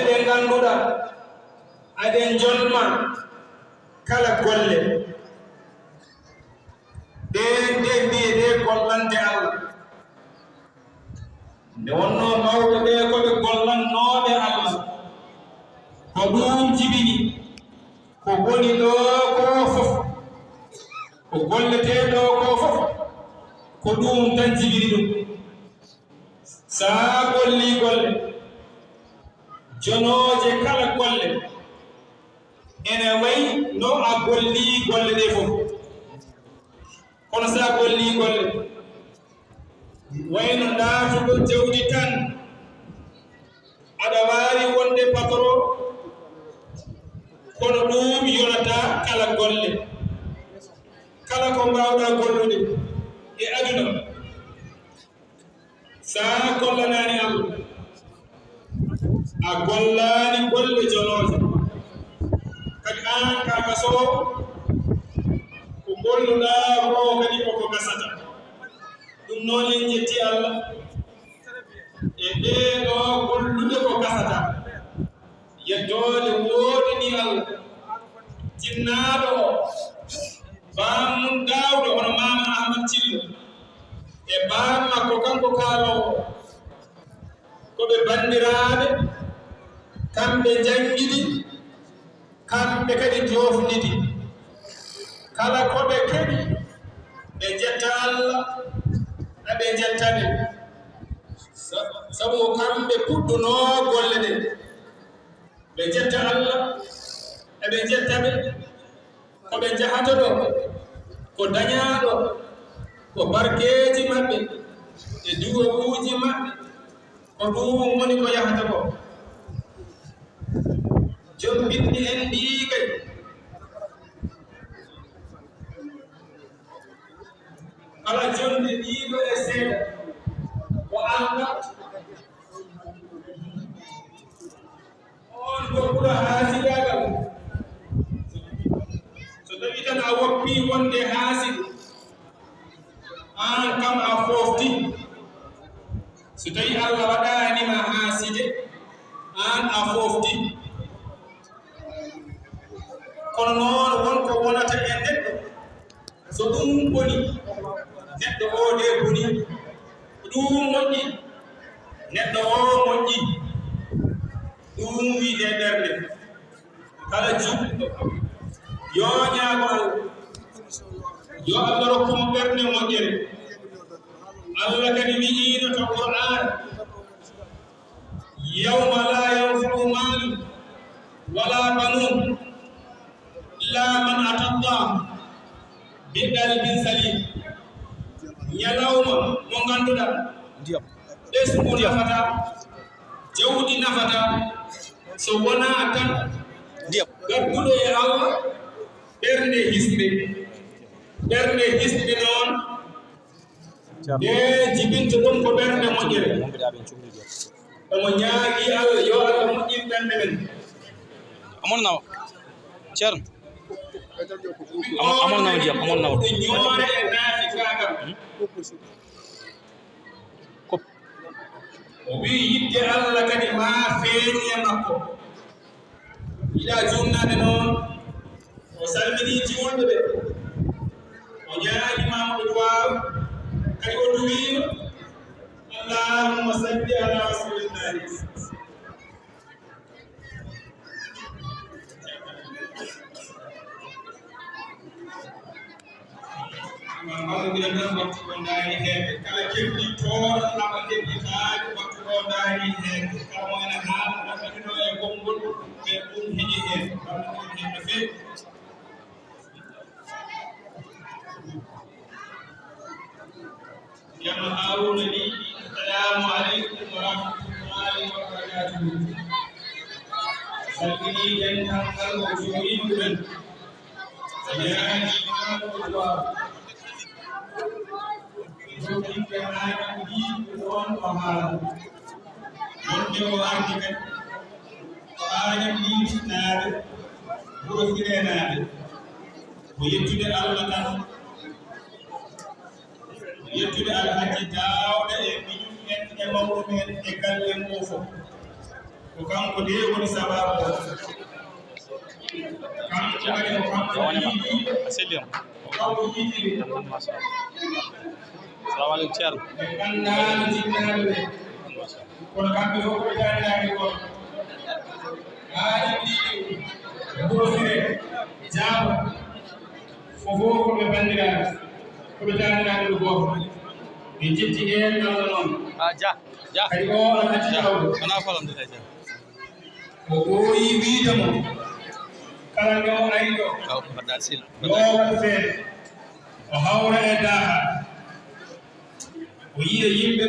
ɗe ngannduɗa aɗen jolma kala golle ɗe mbiyeɗe gollante Allah nde wonno mawɓe ɓe koɓe gollannooɓe Allah ko ɗum jibini ko woni ɗo ko fof ko golleteɗo ko fof ko ɗum tan jibini ɗum sa golli golle jonooje kala golle ene wayi no a golli golle ɗe fof kono sa golli golle wayno ndaatugo jawdi tan aɗa waawi wonde patron kono ɗum yonata kala golle kala ko mbawɗa gollude e aduna sa gollanani Allah a gollani golle jonooje kadi an ka gasowo ko golluɗa ko kadi koko gasata ɗum noon en jetti Allah e ɗeɗo gollude ko gasata yeddode woɗini Allah jinnaɗo o bamum dawɗo hono mama Ahmad Thillo e bam makko kanko kaalowo koɓe bandiraɓe kamɓe jangiɗi kamɓe kadi jofnidi kala koɓe keɓi ɓe jetta Allah aɓe jettaɓe sabu kamɓe puɗɗuno golle ɗe ɓe jetta Allah eɓe jettaɓe koɓe jahata ɗo ko dañaɗo ko barkeji maɓɓe e duwawuji maɓɓe ko ɗum woni ko yahata ko jom binɗi en ɗi kadi kala jonde ɗiɗo e seeɗa ko Allah on ko ɓura haasidagal so tawi tan a woppi wonde haasido an kam a fofti so tawi Allah waɗanima haaside an a fofti kono noon wonko wonata e neɗɗo so ɗum boni neɗɗo o de boni ɗum moƴƴi neɗɗo o moƴƴi ɗum wiide ɓerde kala juɗɗo yo ñaago Allah yo Allah rokkumo ɓerde moƴƴere Allah kadi wi'ino to Qur'an yawma la yanfa'u malun wala banun illa man ata Allah bi qalbin salim ñalawma mo ngannduɗa ɓesgu nafata jawdi nafata so wona tan gadduɗo e Allah ɓernde hisɓe noon e jibinta ɗum ko ɓernde moƴƴere omo ñaagi Allah yo Allah moƴƴin ɓernde men amon nawa ceerno amon nawa ndiyam amon nawa ñoore e naafi kaagam o wii yidde Allah kadi ma feeñi e makko yiɗa jumnade noon o salmini jiwolɓe ɓe o ñaagi mamadou waaw kadi o duwino allahumma salli ala rasulillahi mawɗire tan waktu o daari heɓe kala keɓɗi toon aɓa keɓɗitaade waktu o daari heɓe kala mo ene haala ɗaɓɓatino e konngol ɓe ɗum heƴi heen ɗaɓɓatino heen no feewi yama haruna ni assalamu aleykum wa rahmatullahi wa barakatuhu salmini dental ngal o jooɗiɗumen o ñaagi mamoɗoa jogiɓe haala yiɗɓe ɗon o haala wonde o ardi kadi o añam liitinaade wuro firenaade ko yettude Allah tan yettude alhaji daawɗe e miñum en e mawɗo men e galle ngo fof ko kanko de woni sababu kanko kadi ko kanko yiɗi Asilium. ko kanko yiɗiri Assalamu alaikum Thierno. ɓe gandano jinnaɓe ɓe kono kamɓe fof ɓe taniraɓe goto haali ɗiɗi Bousiré Diabo fofo koɓe bandiraɓe koɓe taniraɓe ɓe goto ɓe jetti hen Allah noon Ah, ja. kadi o alhaji Daouda Ana falam de ja. o ɓooyi wiidemo kala nde o ari ɗo Kaw badda sil. yo waɗ feere o hawra e daaha o yiya yimɓe